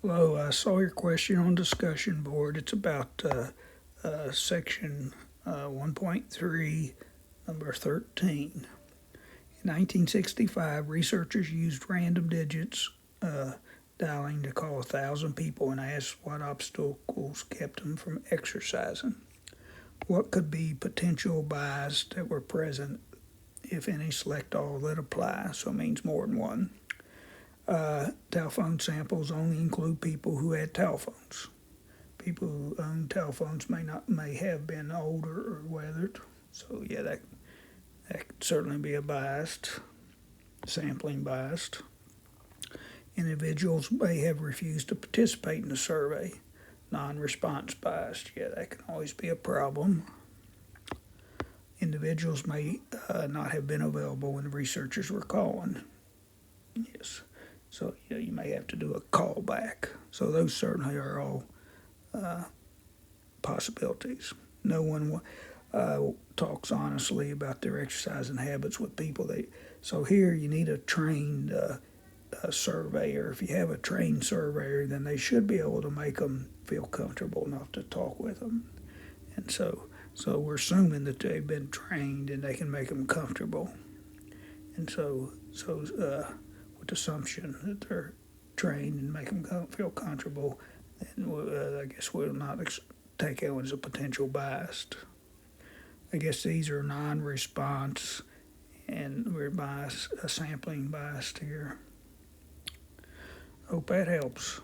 Hello, I saw your question on discussion board. It's about section 1.3, number 13. In 1965, researchers used random digits dialing to call 1,000 people and asked what obstacles kept them from exercising. What could be potential bias that were present, if any? Select all that apply, so it means more than one. Telephone samples only include people who had telephones. People who own telephones may have been older or weathered. So yeah, that could certainly be a biased sampling biased. Individuals may have refused to participate in the survey. Non-response biased. Yeah, that can always be a problem. Individuals may not have been available when the researchers were calling. Yes. So you may have to do a callback. So those certainly are all possibilities. No one talks honestly about their exercising habits with people. So here you need a trained surveyor. If you have a trained surveyor, then they should be able to make them feel comfortable enough to talk with them. And so we're assuming that they've been trained and they can make them comfortable. And so assumption that they're trained and make them feel comfortable, and I guess we'll not take it as a potential biased. I guess these are non-response, and we're sampling biased here. Hope that helps.